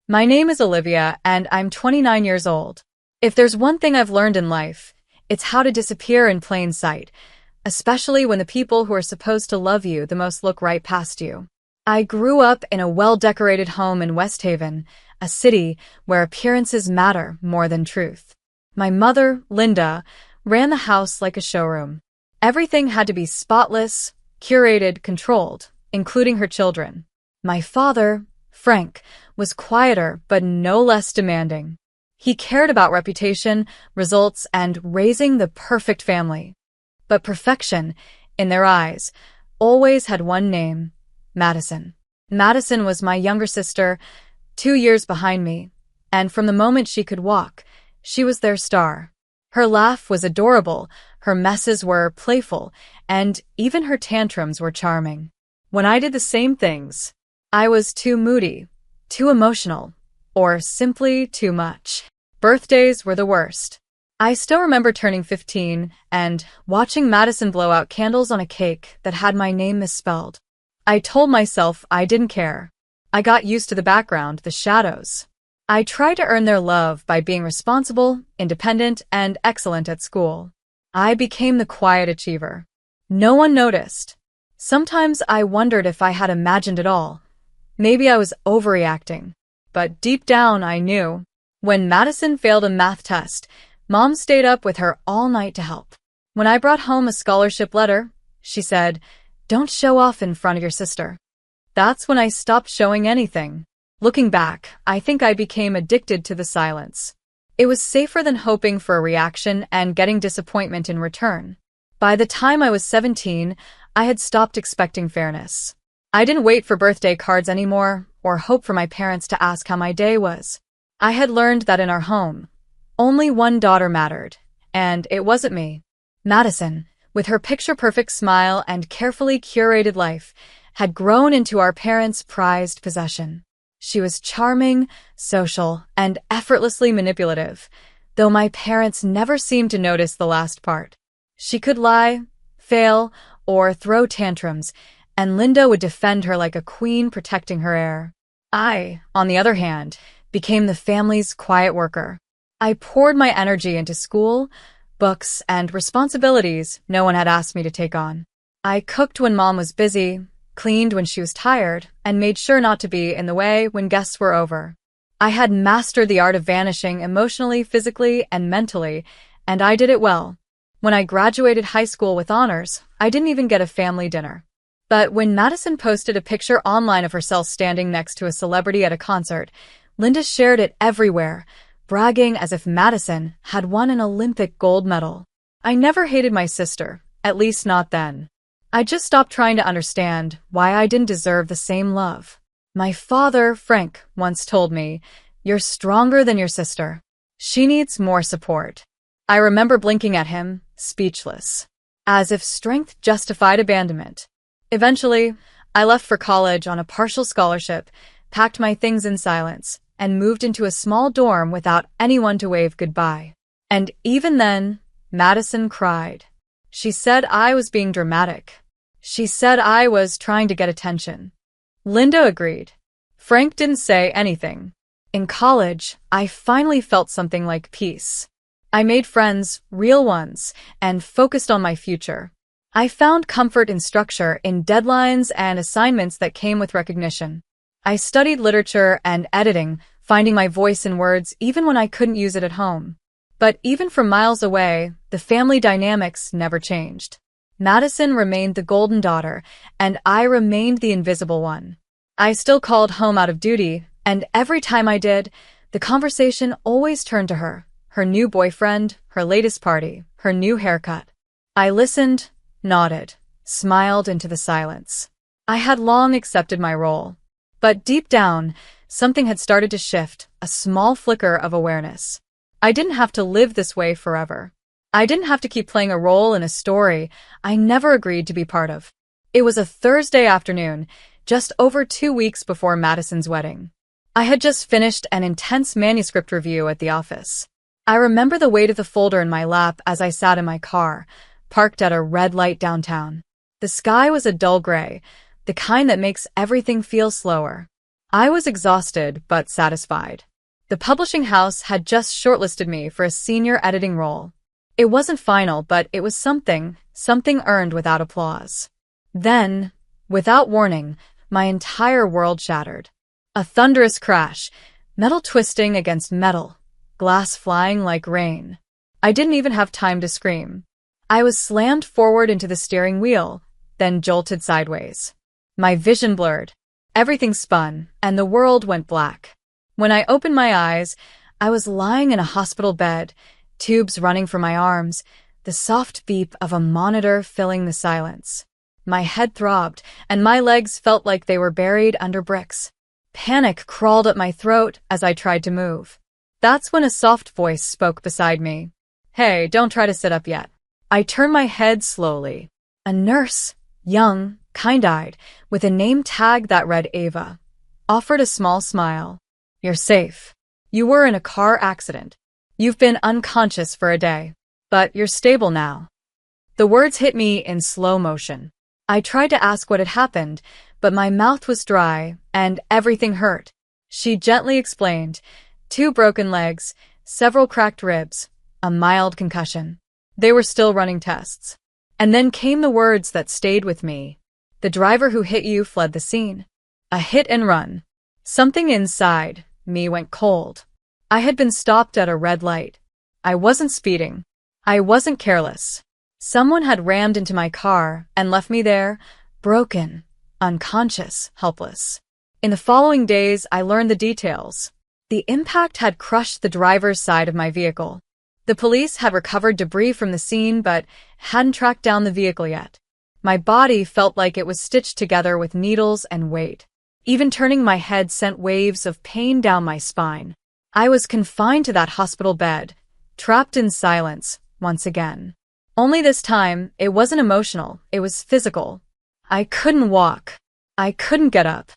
My name is Olivia, and I'm 29 years old. If there's one thing I've learned in life, it's how to disappear in plain sight, especially when the people who are supposed to love you the most look right past you. I grew up in a well-decorated home in West Haven, a city where appearances matter more than truth. My mother, Linda, ran the house like a showroom. Everything had to be spotless, curated, controlled, including her children. My father, Frank, was quieter but no less demanding. He cared about reputation, results, and raising the perfect family. But perfection, in their eyes, always had one name: Madison. Madison was my younger sister, 2 years behind me, and from the moment she could walk, she was their star. Her laugh was adorable, her messes were playful, and even her tantrums were charming. When I did the same things, I was too moody, too emotional, or simply too much. Birthdays were the worst. I still remember turning 15 and watching Madison blow out candles on a cake that had my name misspelled. I told myself I didn't care. I got used to the background, the shadows. I tried to earn their love by being responsible, independent, and excellent at school. I became the quiet achiever. No one noticed. Sometimes I wondered if I had imagined it all. Maybe I was overreacting. But deep down I knew. When Madison failed a math test, Mom stayed up with her all night to help. When I brought home a scholarship letter, she said, "Don't show off in front of your sister." That's when I stopped showing anything. Looking back, I think I became addicted to the silence. It was safer than hoping for a reaction and getting disappointment in return. By the time I was 17, I had stopped expecting fairness. I didn't wait for birthday cards anymore or hope for my parents to ask how my day was. I had learned that in our home, only one daughter mattered, and it wasn't me. Madison, with her picture-perfect smile and carefully curated life, had grown into our parents' prized possession. She was charming, social, and effortlessly manipulative, though my parents never seemed to notice the last part. She could lie, fail, or throw tantrums, and Linda would defend her like a queen protecting her heir. I, on the other hand, became the family's quiet worker. I poured my energy into school, books, and responsibilities no one had asked me to take on. I cooked when Mom was busy, cleaned when she was tired, and made sure not to be in the way when guests were over. I had mastered the art of vanishing emotionally, physically, and mentally, and I did it well. When I graduated high school with honors, I didn't even get a family dinner. But when Madison posted a picture online of herself standing next to a celebrity at a concert, Linda shared it everywhere, bragging as if Madison had won an Olympic gold medal. I never hated my sister, at least not then. I just stopped trying to understand why I didn't deserve the same love. My father, Frank, once told me, "You're stronger than your sister. She needs more support." I remember blinking at him, speechless, as if strength justified abandonment. Eventually, I left for college on a partial scholarship, packed my things in silence, and moved into a small dorm without anyone to wave goodbye. And even then, Madison cried. She said I was being dramatic. She said I was trying to get attention. Linda agreed. Frank didn't say anything. In college, I finally felt something like peace. I made friends, real ones, and focused on my future. I found comfort in structure, in deadlines and assignments that came with recognition. I studied literature and editing, finding my voice in words even when I couldn't use it at home. But even from miles away, the family dynamics never changed. Madison remained the golden daughter, and I remained the invisible one. I still called home out of duty, and every time I did, the conversation always turned to her new boyfriend, her latest party, her new haircut. I listened, nodded, smiled into the silence. I had long accepted my role. But deep down, something had started to shift, a small flicker of awareness. I didn't have to live this way forever. I didn't have to keep playing a role in a story I never agreed to be part of. It was a Thursday afternoon, just over 2 weeks before Madison's wedding. I had just finished an intense manuscript review at the office. I remember the weight of the folder in my lap as I sat in my car, parked at a red light downtown. The sky was a dull gray, the kind that makes everything feel slower. I was exhausted but satisfied. The publishing house had just shortlisted me for a senior editing role. It wasn't final, but it was something earned without applause. Then, without warning, my entire world shattered. A thunderous crash, metal twisting against metal, glass flying like rain. I didn't even have time to scream. I was slammed forward into the steering wheel, then jolted sideways. My vision blurred. Everything spun, and the world went black. When I opened my eyes, I was lying in a hospital bed, tubes running from my arms, the soft beep of a monitor filling the silence. My head throbbed, and my legs felt like they were buried under bricks. Panic crawled up my throat as I tried to move. That's when a soft voice spoke beside me. "Hey, don't try to sit up yet." I turned my head slowly. A nurse, young, kind-eyed, with a name tag that read Ava, offered a small smile. "You're safe. You were in a car accident. You've been unconscious for a day, but you're stable now." The words hit me in slow motion. I tried to ask what had happened, but my mouth was dry and everything hurt. She gently explained, 2 broken legs, several cracked ribs, a mild concussion. They were still running tests. And then came the words that stayed with me. "The driver who hit you fled the scene. A hit and run." Something inside me went cold. I had been stopped at a red light. I wasn't speeding. I wasn't careless. Someone had rammed into my car and left me there, broken, unconscious, helpless. In the following days, I learned the details. The impact had crushed the driver's side of my vehicle. The police had recovered debris from the scene but hadn't tracked down the vehicle yet. My body felt like it was stitched together with needles and weight. Even turning my head sent waves of pain down my spine. I was confined to that hospital bed, trapped in silence, once again. Only this time, it wasn't emotional, it was physical. I couldn't walk. I couldn't get up.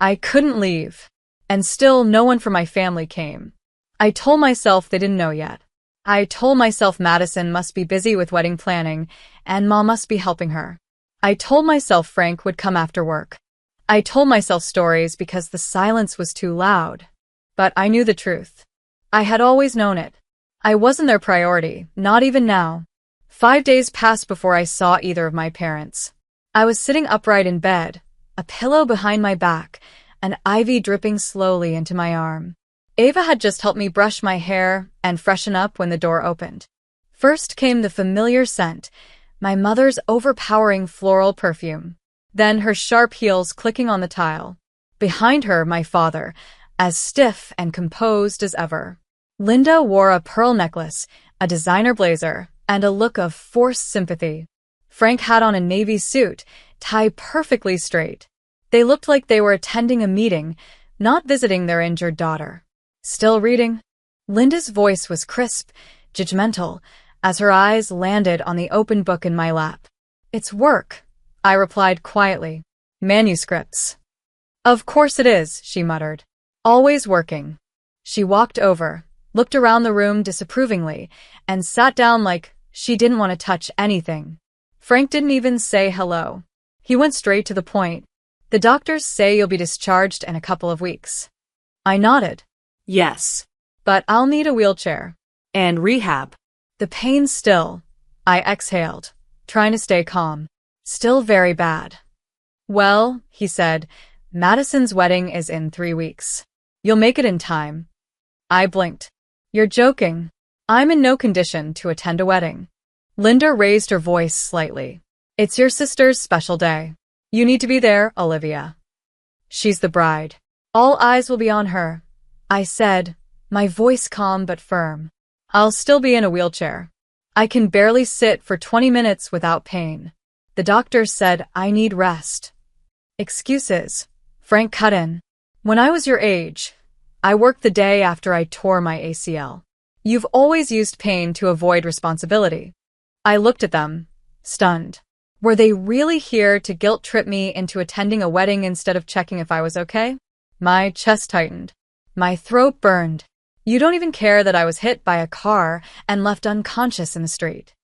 I couldn't leave. And still, no one from my family came. I told myself they didn't know yet. I told myself Madison must be busy with wedding planning, and Mom must be helping her. I told myself Frank would come after work. I told myself stories because the silence was too loud. But I knew the truth. I had always known it. I wasn't their priority, not even now. 5 days passed before I saw either of my parents. I was sitting upright in bed, a pillow behind my back, an IV dripping slowly into my arm. Ava had just helped me brush my hair and freshen up when the door opened. First came the familiar scent, my mother's overpowering floral perfume. Then her sharp heels clicking on the tile. Behind her, my father, as stiff and composed as ever. Linda wore a pearl necklace, a designer blazer, and a look of forced sympathy. Frank had on a navy suit, tied perfectly straight. They looked like they were attending a meeting, not visiting their injured daughter. "Still reading?" Linda's voice was crisp, judgmental, as her eyes landed on the open book in my lap. "It's work," I replied quietly. "Manuscripts." "Of course it is," she muttered. "Always working." She walked over, looked around the room disapprovingly, and sat down like she didn't want to touch anything. Frank didn't even say hello. He went straight to the point. "The doctors say you'll be discharged in a couple of weeks." I nodded. "Yes, but I'll need a wheelchair. And rehab." "The pain's still," I exhaled, trying to stay calm. "Still very bad." "Well," he said, "Madison's wedding is in 3 weeks. You'll make it in time." I blinked. "You're joking. I'm in no condition to attend a wedding." Linda raised her voice slightly. "It's your sister's special day. You need to be there, Olivia. She's the bride. All eyes will be on her," I said, my voice calm but firm. "I'll still be in a wheelchair. I can barely sit for 20 minutes without pain. The doctor said I need rest." "Excuses," Frank cut in. "When I was your age, I worked the day after I tore my ACL. You've always used pain to avoid responsibility." I looked at them, stunned. Were they really here to guilt-trip me into attending a wedding instead of checking if I was okay? My chest tightened. My throat burned. "You don't even care that I was hit by a car and left unconscious in the street."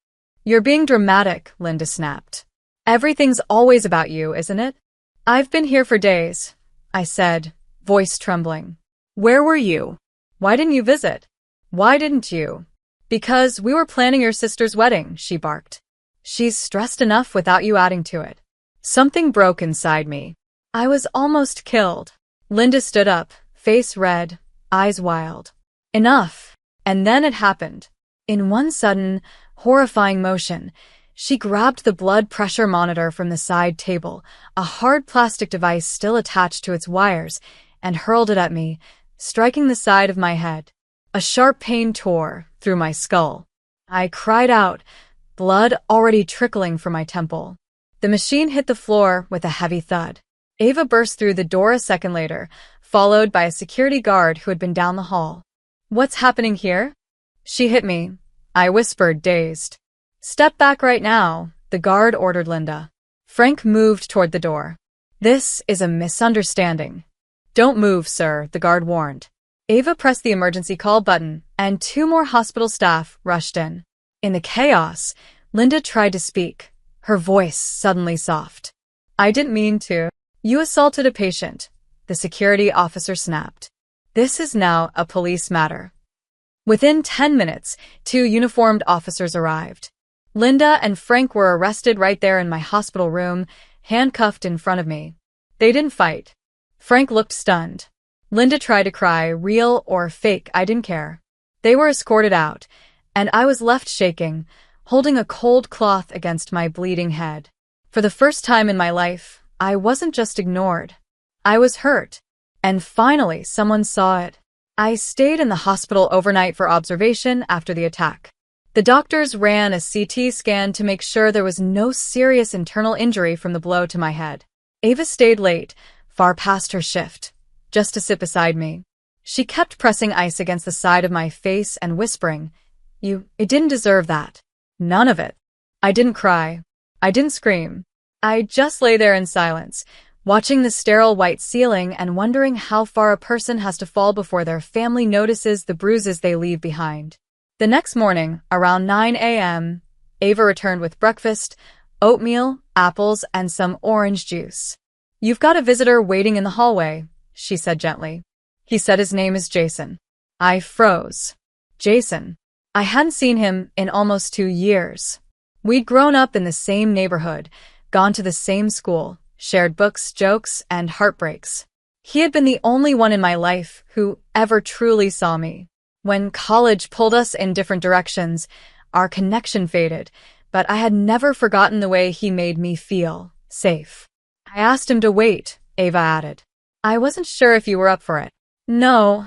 "You're being dramatic," Linda snapped. "Everything's always about you, isn't it?" "I've been here for days," I said, voice trembling. Where were you? Why didn't you visit? Why didn't you? Because we were planning your sister's wedding, she barked. She's stressed enough without you adding to it. Something broke inside me. I was almost killed. Linda stood up, face red, eyes wild. Enough. And then it happened. In one sudden, horrifying motion, she grabbed the blood pressure monitor from the side table, a hard plastic device still attached to its wires, and hurled it at me, striking the side of my head. A sharp pain tore through my skull. I cried out, blood already trickling from my temple. The machine hit the floor with a heavy thud. Ava burst through the door a second later, followed by a security guard who had been down the hall. What's happening here? She hit me. I whispered, dazed. Step back right now, the guard ordered Linda. Frank moved toward the door. This is a misunderstanding. Don't move, sir, the guard warned. Ava pressed the emergency call button, and 2 more hospital staff rushed in. In the chaos, Linda tried to speak, her voice suddenly soft. I didn't mean to. You assaulted a patient, the security officer snapped. This is now a police matter. Within 10 minutes, 2 uniformed officers arrived. Linda and Frank were arrested right there in my hospital room, handcuffed in front of me. They didn't fight. Frank looked stunned. Linda tried to cry, real or fake, I didn't care. They were escorted out, and I was left shaking, holding a cold cloth against my bleeding head. For the first time in my life, I wasn't just ignored. I was hurt. And finally, someone saw it. I stayed in the hospital overnight for observation after the attack. The doctors ran a CT scan to make sure there was no serious internal injury from the blow to my head. Ava stayed late, far past her shift, just to sit beside me. She kept pressing ice against the side of my face and whispering, it didn't deserve that. None of it. I didn't cry. I didn't scream. I just lay there in silence, watching the sterile white ceiling and wondering how far a person has to fall before their family notices the bruises they leave behind. The next morning, around 9 a.m., Ava returned with breakfast, oatmeal, apples, and some orange juice. You've got a visitor waiting in the hallway, she said gently. He said his name is Jason. I froze. Jason. I hadn't seen him in almost 2 years. We'd grown up in the same neighborhood, gone to the same school, shared books, jokes, and heartbreaks. He had been the only one in my life who ever truly saw me. When college pulled us in different directions, our connection faded, but I had never forgotten the way he made me feel safe. I asked him to wait, Ava added. I wasn't sure if you were up for it. No,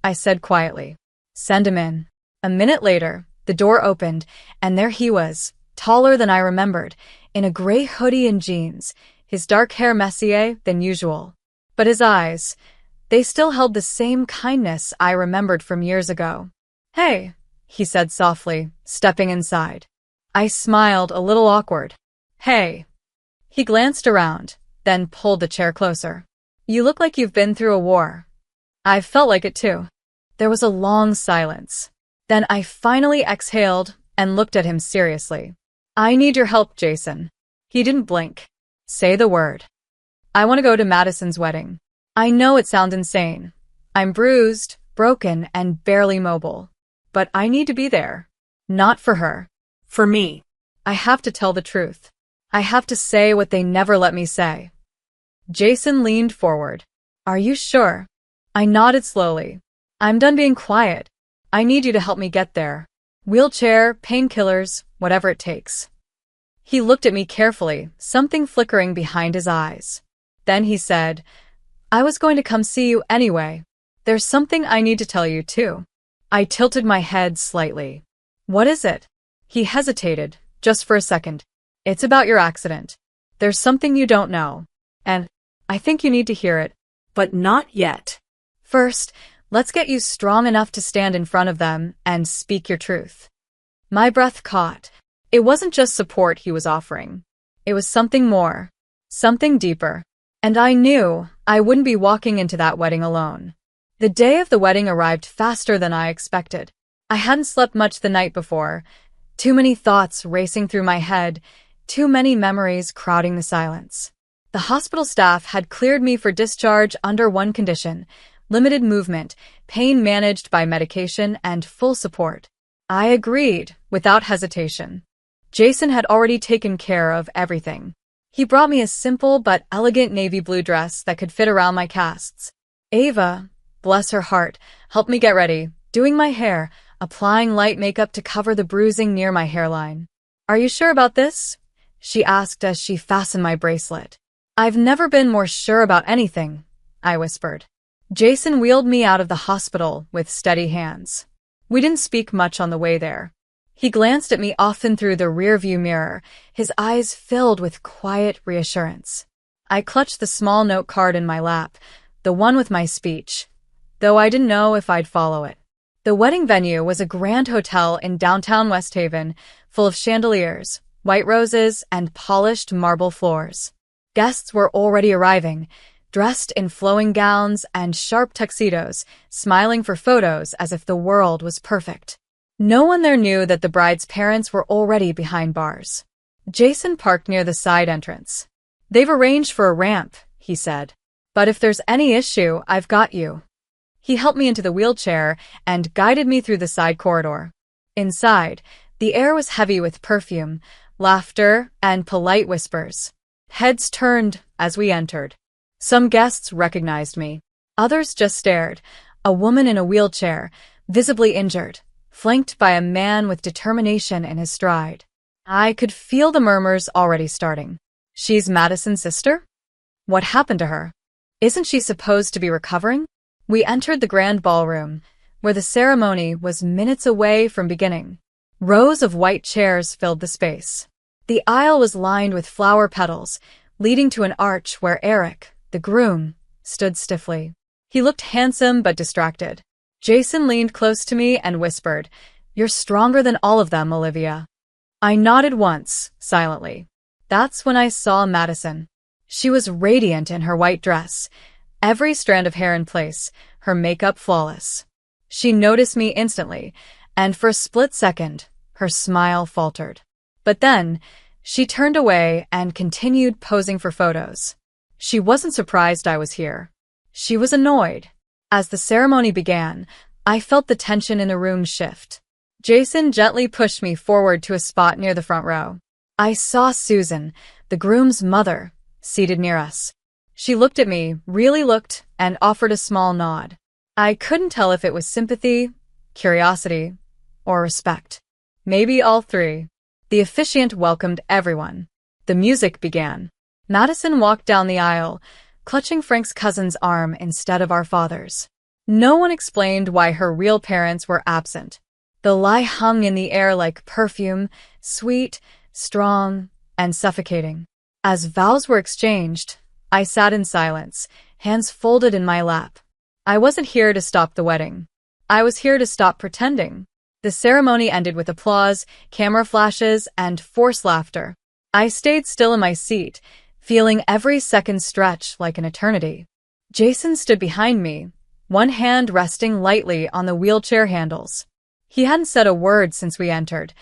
I said quietly. Send him in. A minute later, the door opened, and there he was, taller than I remembered, in a gray hoodie and jeans, his dark hair messier than usual. But his eyes, they still held the same kindness I remembered from years ago. Hey, he said softly, stepping inside. I smiled, a little awkward. Hey. He glanced around, then pulled the chair closer. You look like you've been through a war. I felt like it too. There was a long silence. Then I finally exhaled and looked at him seriously. I need your help, Jason. He didn't blink. Say the word. I want to go to Madison's wedding. I know it sounds insane. I'm bruised, broken, and barely mobile. But I need to be there. Not for her. For me. I have to tell the truth. I have to say what they never let me say. Jason leaned forward. Are you sure? I nodded slowly. I'm done being quiet. I need you to help me get there. Wheelchair, painkillers, whatever it takes. He looked at me carefully, something flickering behind his eyes. Then he said, I was going to come see you anyway. There's something I need to tell you, too. I tilted my head slightly. What is it? He hesitated, just for a second. It's about your accident. There's something you don't know. And I think you need to hear it. But not yet. First, let's get you strong enough to stand in front of them and speak your truth. My breath caught. It wasn't just support he was offering. It was something more. Something deeper. And I knew I wouldn't be walking into that wedding alone. The day of the wedding arrived faster than I expected. I hadn't slept much the night before. Too many thoughts racing through my head, too many memories crowding the silence. The hospital staff had cleared me for discharge under one condition: limited movement, pain managed by medication, and full support. I agreed, without hesitation. Jason had already taken care of everything. He brought me a simple but elegant navy blue dress that could fit around my casts. Ava, bless her heart, helped me get ready, doing my hair, applying light makeup to cover the bruising near my hairline. "Are you sure about this?" she asked as she fastened my bracelet. "I've never been more sure about anything," I whispered. Jason wheeled me out of the hospital with steady hands. We didn't speak much on the way there. He glanced at me often through the rearview mirror, his eyes filled with quiet reassurance. I clutched the small note card in my lap, the one with my speech, though I didn't know if I'd follow it. The wedding venue was a grand hotel in downtown West Haven, full of chandeliers, white roses, and polished marble floors. Guests were already arriving, dressed in flowing gowns and sharp tuxedos, smiling for photos as if the world was perfect. No one there knew that the bride's parents were already behind bars. Jason parked near the side entrance. "They've arranged for a ramp," he said. "But if there's any issue, I've got you." He helped me into the wheelchair and guided me through the side corridor. Inside, the air was heavy with perfume, laughter, and polite whispers. Heads turned as we entered. Some guests recognized me. Others just stared. A woman in a wheelchair, visibly injured, flanked by a man with determination in his stride. I could feel the murmurs already starting. "She's Madison's sister? What happened to her? Isn't she supposed to be recovering?" We entered the grand ballroom, where the ceremony was minutes away from beginning. Rows of white chairs filled the space. The aisle was lined with flower petals, leading to an arch where Eric, the groom, stood stiffly. He looked handsome but distracted. Jason leaned close to me and whispered, "You're stronger than all of them, Olivia." I nodded once, silently. That's when I saw Madison. She was radiant in her white dress, every strand of hair in place, her makeup flawless. She noticed me instantly, and for a split second, her smile faltered. But then, she turned away and continued posing for photos. She wasn't surprised I was here. She was annoyed. As the ceremony began, I felt the tension in the room shift. Jason gently pushed me forward to a spot near the front row. I saw Susan, the groom's mother, seated near us. She looked at me, really looked, and offered a small nod. I couldn't tell if it was sympathy, curiosity, or respect. Maybe all three. The officiant welcomed everyone. The music began. Madison walked down the aisle, clutching Frank's cousin's arm instead of our father's. No one explained why her real parents were absent. The lie hung in the air like perfume, sweet, strong, and suffocating. As vows were exchanged, I sat in silence, hands folded in my lap. I wasn't here to stop the wedding. I was here to stop pretending. The ceremony ended with applause, camera flashes, and forced laughter. I stayed still in my seat, feeling every second stretch like an eternity. Jason stood behind me, one hand resting lightly on the wheelchair handles. He hadn't said a word since we entered,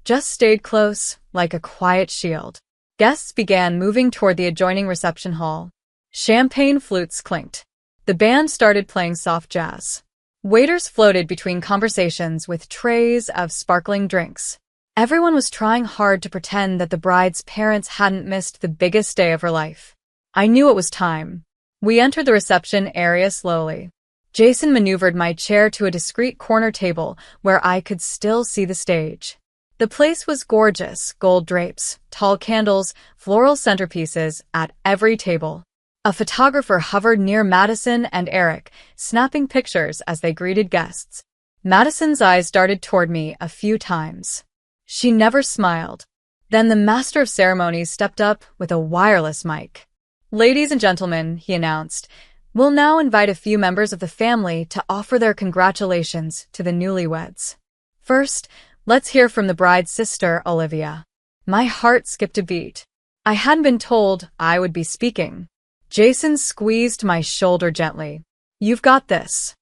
just stayed close, like a quiet shield. Guests began moving toward the adjoining reception hall. Champagne flutes clinked. The band started playing soft jazz. Waiters floated between conversations with trays of sparkling drinks. Everyone was trying hard to pretend that the bride's parents hadn't missed the biggest day of her life. I knew it was time. We entered the reception area slowly. Jason maneuvered my chair to a discreet corner table where I could still see the stage. The place was gorgeous, gold drapes, tall candles, floral centerpieces at every table. A photographer hovered near Madison and Eric, snapping pictures as they greeted guests. Madison's eyes darted toward me a few times. She never smiled. Then the master of ceremonies stepped up with a wireless mic. "Ladies and gentlemen," he announced, "we'll now invite a few members of the family to offer their congratulations to the newlyweds. First, let's hear from the bride's sister, Olivia." My heart skipped a beat. I hadn't been told I would be speaking. Jason squeezed my shoulder gently. "You've got this."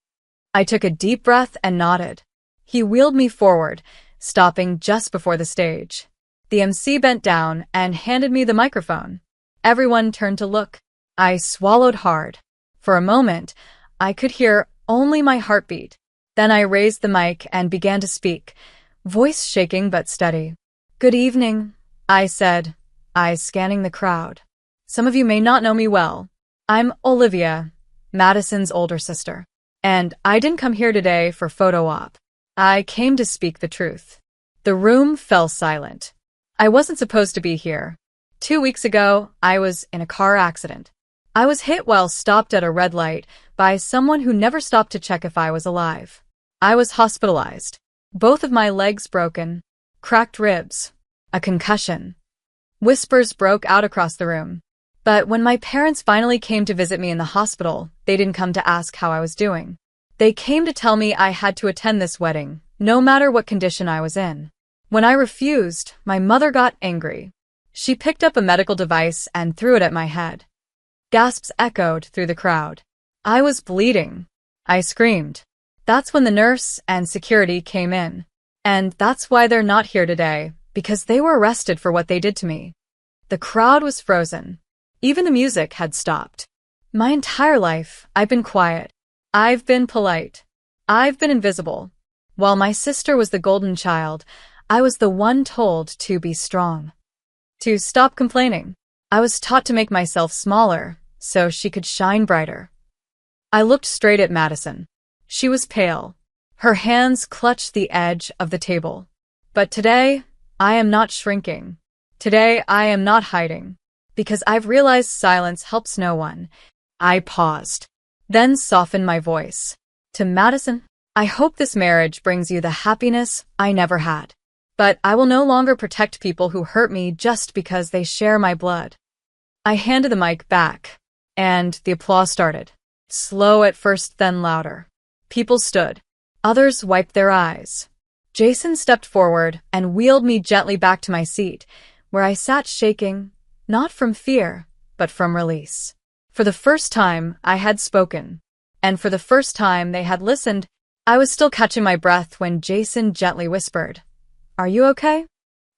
I took a deep breath and nodded. He wheeled me forward, stopping just before the stage. The MC bent down and handed me the microphone. Everyone turned to look. I swallowed hard. For a moment, I could hear only my heartbeat. Then I raised the mic and began to speak, voice shaking but steady. "Good evening," I said, eyes scanning the crowd. "Some of you may not know me well. I'm Olivia, Madison's older sister. And I didn't come here today for photo op. I came to speak the truth." The room fell silent. I wasn't supposed to be here. 2 weeks ago, I was in a car accident. I was hit while stopped at a red light by someone who never stopped to check if I was alive. I was hospitalized. Both of my legs broken, cracked ribs, a concussion. Whispers broke out across the room. But when my parents finally came to visit me in the hospital, they didn't come to ask how I was doing. They came to tell me I had to attend this wedding, no matter what condition I was in. When I refused, my mother got angry. She picked up a medical device and threw it at my head. Gasps echoed through the crowd. I was bleeding. I screamed. That's when the nurse and security came in. And that's why they're not here today, because they were arrested for what they did to me. The crowd was frozen. Even the music had stopped. My entire life, I've been quiet. I've been polite. I've been invisible. While my sister was the golden child, I was the one told to be strong. To stop complaining. I was taught to make myself smaller, so she could shine brighter. I looked straight at Madison. She was pale. Her hands clutched the edge of the table. But today, I am not shrinking. Today, I am not hiding. Because I've realized silence helps no one. I paused, then softened my voice. To Madison, I hope this marriage brings you the happiness I never had. But I will no longer protect people who hurt me just because they share my blood. I handed the mic back, and the applause started. Slow at first, then louder. People stood. Others wiped their eyes. Jason stepped forward and wheeled me gently back to my seat, where I sat shaking, not from fear, but from release. For the first time, I had spoken. And for the first time they had listened. I was still catching my breath when Jason gently whispered, "Are you okay?"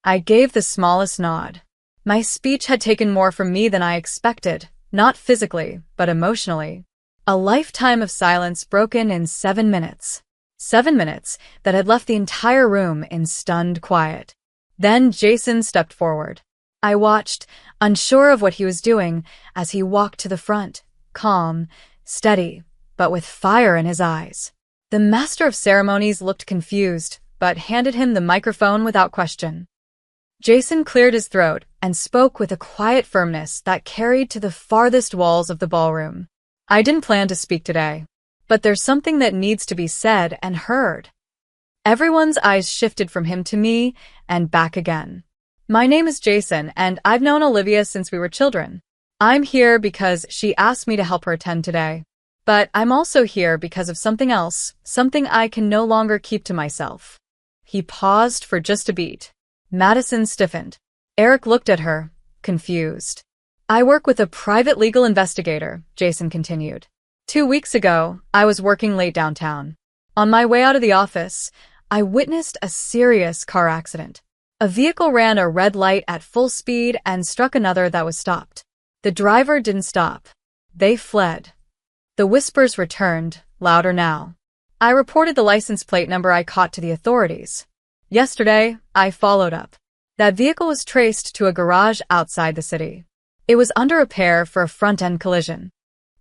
I gave the smallest nod. My speech had taken more from me than I expected, not physically, but emotionally. A lifetime of silence broken in 7 minutes. 7 minutes that had left the entire room in stunned quiet. Then Jason stepped forward. I watched, unsure of what he was doing, as he walked to the front, calm, steady, but with fire in his eyes. The master of ceremonies looked confused, but handed him the microphone without question. Jason cleared his throat and spoke with a quiet firmness that carried to the farthest walls of the ballroom. I didn't plan to speak today, but there's something that needs to be said and heard. Everyone's eyes shifted from him to me and back again. My name is Jason, and I've known Olivia since we were children. I'm here because she asked me to help her attend today. But I'm also here because of something else, something I can no longer keep to myself. He paused for just a beat. Madison stiffened. Eric looked at her, confused. I work with a private legal investigator, Jason continued. 2 weeks ago, I was working late downtown. On my way out of the office, I witnessed a serious car accident. A vehicle ran a red light at full speed and struck another that was stopped. The driver didn't stop. They fled. The whispers returned, louder now. I reported the license plate number I caught to the authorities. Yesterday, I followed up. That vehicle was traced to a garage outside the city. It was under repair for a front-end collision.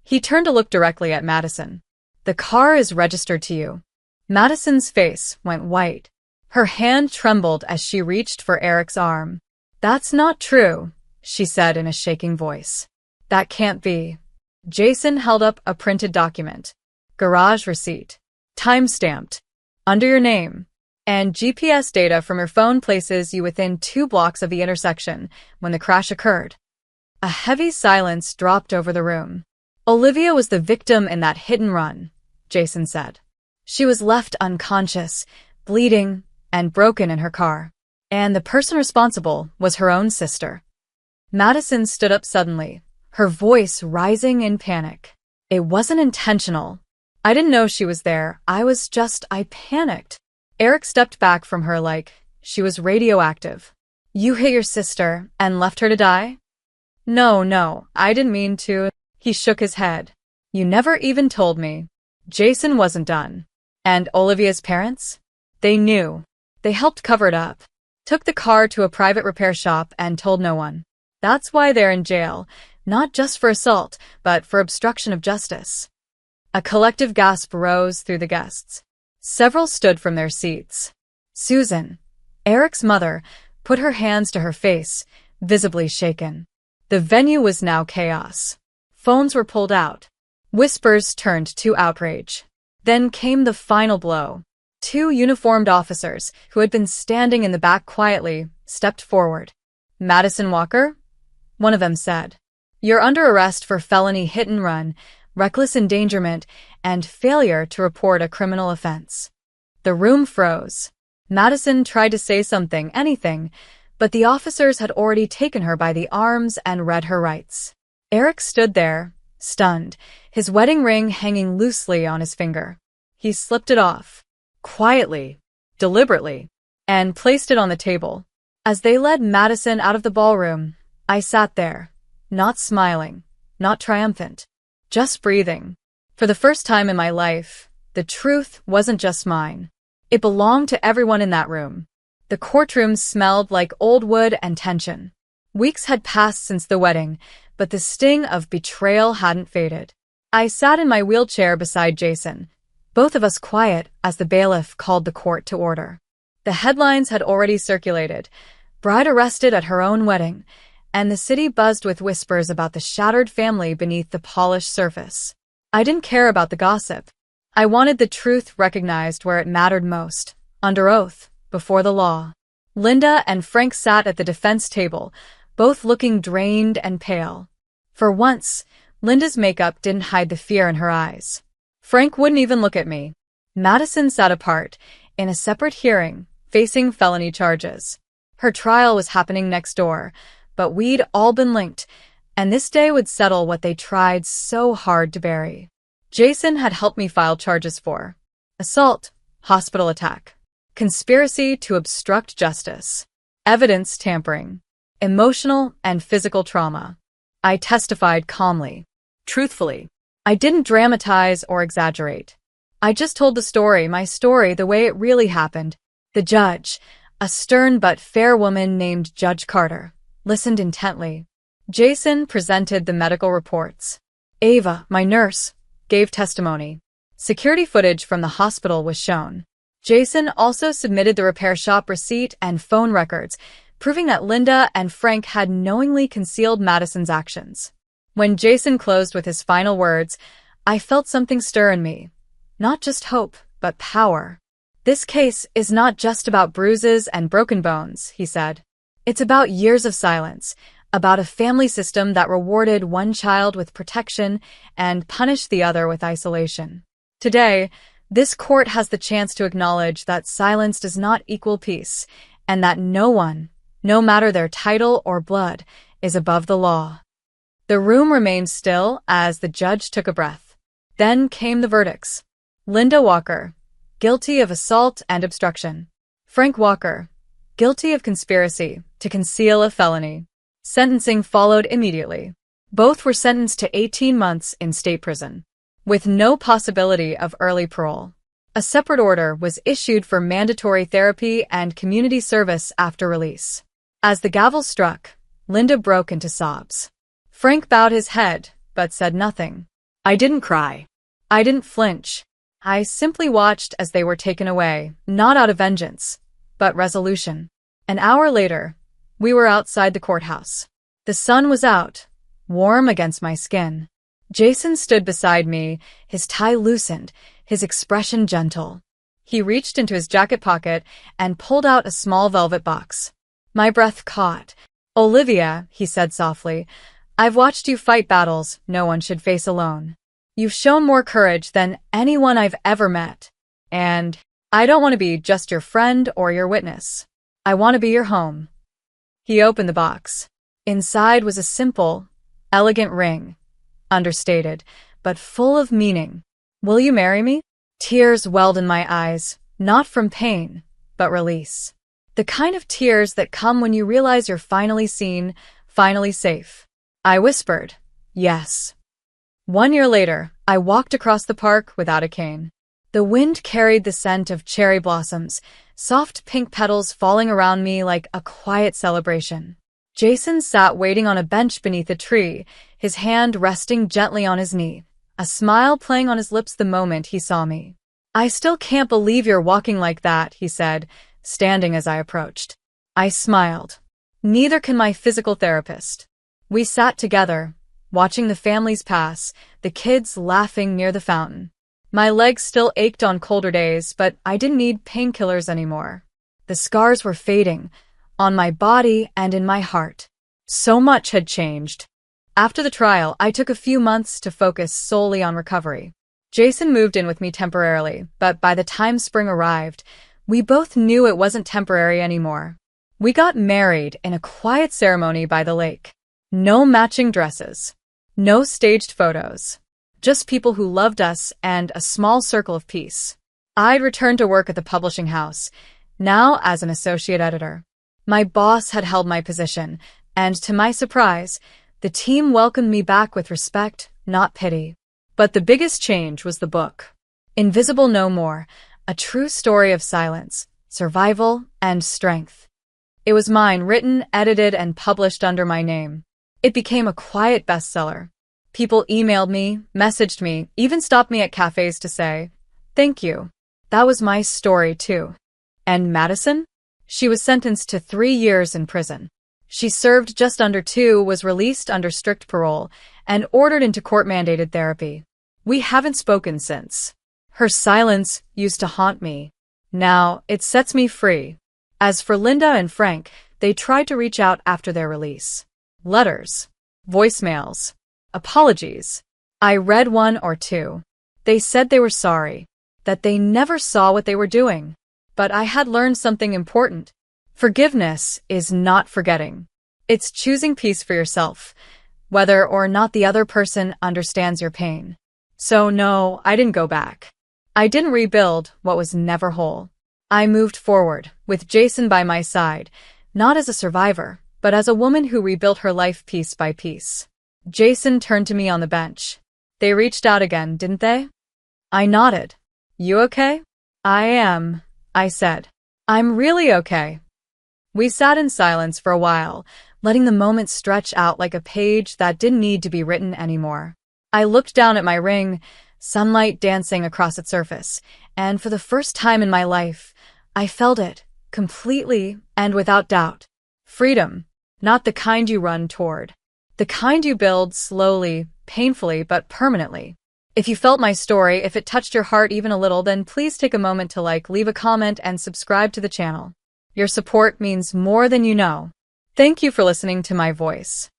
He turned to look directly at Madison. The car is registered to you. Madison's face went white. Her hand trembled as she reached for Eric's arm. That's not true, she said in a shaking voice. That can't be. Jason held up a printed document. Garage receipt. Time-stamped. Under your name. And GPS data from your phone places you within 2 blocks of the intersection when the crash occurred. A heavy silence dropped over the room. Olivia was the victim in that hit and run, Jason said. She was left unconscious, bleeding, and broken in her car. And the person responsible was her own sister. Madison stood up suddenly, her voice rising in panic. It wasn't intentional. I didn't know she was there. I panicked. Eric stepped back from her like she was radioactive. You hit your sister and left her to die? No, I didn't mean to. He shook his head. You never even told me. Jason wasn't done. And Olivia's parents? They knew. They helped cover it up. Took the car to a private repair shop and told no one. That's why they're in jail, not just for assault, but for obstruction of justice. A collective gasp rose through the guests. Several stood from their seats. Susan, Eric's mother, put her hands to her face, visibly shaken. The venue was now chaos. Phones were pulled out. Whispers turned to outrage. Then came the final blow. Two uniformed officers, who had been standing in the back quietly, stepped forward. Madison Walker? One of them said. You're under arrest for felony hit and run, reckless endangerment, and failure to report a criminal offense. The room froze. Madison tried to say something, anything, but the officers had already taken her by the arms and read her rights. Eric stood there, stunned, his wedding ring hanging loosely on his finger. He slipped it off, quietly, deliberately, and placed it on the table. As they led Madison out of the ballroom, I sat there, not smiling, not triumphant, just breathing. For the first time in my life, the truth wasn't just mine. It belonged to everyone in that room. The courtroom smelled like old wood and tension. Weeks had passed since the wedding, but the sting of betrayal hadn't faded. I sat in my wheelchair beside Jason, both of us quiet as the bailiff called the court to order. The headlines had already circulated. Bride arrested at her own wedding, and the city buzzed with whispers about the shattered family beneath the polished surface. I didn't care about the gossip. I wanted the truth recognized where it mattered most, under oath, before the law. Linda and Frank sat at the defense table, both looking drained and pale. For once, Linda's makeup didn't hide the fear in her eyes. Frank wouldn't even look at me. Madison sat apart, in a separate hearing, facing felony charges. Her trial was happening next door, but we'd all been linked, and this day would settle what they tried so hard to bury. Jason had helped me file charges for assault, hospital attack, conspiracy to obstruct justice, evidence tampering, emotional and physical trauma. I testified calmly, truthfully. I didn't dramatize or exaggerate. I just told the story, my story, the way it really happened. The judge, a stern but fair woman named Judge Carter, listened intently. Jason presented the medical reports. Ava, my nurse, gave testimony. Security footage from the hospital was shown. Jason also submitted the repair shop receipt and phone records, proving that Linda and Frank had knowingly concealed Madison's actions. When Jason closed with his final words, I felt something stir in me. Not just hope, but power. This case is not just about bruises and broken bones, he said. It's about years of silence, about a family system that rewarded one child with protection and punished the other with isolation. Today, this court has the chance to acknowledge that silence does not equal peace, and that no one, no matter their title or blood, is above the law. The room remained still as the judge took a breath. Then came the verdicts. Linda Walker, guilty of assault and obstruction. Frank Walker, guilty of conspiracy to conceal a felony. Sentencing followed immediately. Both were sentenced to 18 months in state prison, with no possibility of early parole. A separate order was issued for mandatory therapy and community service after release. As the gavel struck, Linda broke into sobs. Frank bowed his head, but said nothing. I didn't cry. I didn't flinch. I simply watched as they were taken away, not out of vengeance, but resolution. An hour later, we were outside the courthouse. The sun was out, warm against my skin. Jason stood beside me, his tie loosened, his expression gentle. He reached into his jacket pocket and pulled out a small velvet box. My breath caught. Olivia, he said softly, I've watched you fight battles no one should face alone. You've shown more courage than anyone I've ever met. And I don't want to be just your friend or your witness. I want to be your home. He opened the box. Inside was a simple, elegant ring, understated, but full of meaning. Will you marry me? Tears welled in my eyes, not from pain, but release. The kind of tears that come when you realize you're finally seen, finally safe. I whispered, yes. 1 year later, I walked across the park without a cane. The wind carried the scent of cherry blossoms, soft pink petals falling around me like a quiet celebration. Jason sat waiting on a bench beneath a tree, his hand resting gently on his knee, a smile playing on his lips the moment he saw me. I still can't believe you're walking like that, he said, standing as I approached. I smiled. Neither can my physical therapist. We sat together, watching the families pass, the kids laughing near the fountain. My legs still ached on colder days, but I didn't need painkillers anymore. The scars were fading, on my body and in my heart. So much had changed. After the trial, I took a few months to focus solely on recovery. Jason moved in with me temporarily, but by the time spring arrived, we both knew it wasn't temporary anymore. We got married in a quiet ceremony by the lake. No matching dresses. No staged photos. Just people who loved us and a small circle of peace. I'd returned to work at the publishing house, now as an associate editor. My boss had held my position, and to my surprise, the team welcomed me back with respect, not pity. But the biggest change was the book. Invisible No More, a true story of silence, survival, and strength. It was mine, written, edited, and published under my name. It became a quiet bestseller. People emailed me, messaged me, even stopped me at cafes to say, "Thank you. That was my story, too." And Madison? She was sentenced to 3 years in prison. She served just under 2, was released under strict parole, and ordered into court-mandated therapy. We haven't spoken since. Her silence used to haunt me. Now, it sets me free. As for Linda and Frank, they tried to reach out after their release. Letters. Voicemails. Apologies. I read 1 or 2. They said they were sorry, that they never saw what they were doing. But I had learned something important. Forgiveness is not forgetting. It's choosing peace for yourself, whether or not the other person understands your pain. So no, I didn't go back. I didn't rebuild what was never whole. I moved forward, with Jason by my side, not as a survivor, but as a woman who rebuilt her life piece by piece. Jason turned to me on the bench. They reached out again, didn't they? I nodded. You okay? I am, I said. I'm really okay. We sat in silence for a while, letting the moment stretch out like a page that didn't need to be written anymore. I looked down at my ring, sunlight dancing across its surface, and for the first time in my life, I felt it, completely and without doubt. Freedom, not the kind you run toward. The kind you build slowly, painfully, but permanently. If you felt my story, if it touched your heart even a little, then please take a moment to leave a comment, and subscribe to the channel. Your support means more than you know. Thank you for listening to my voice.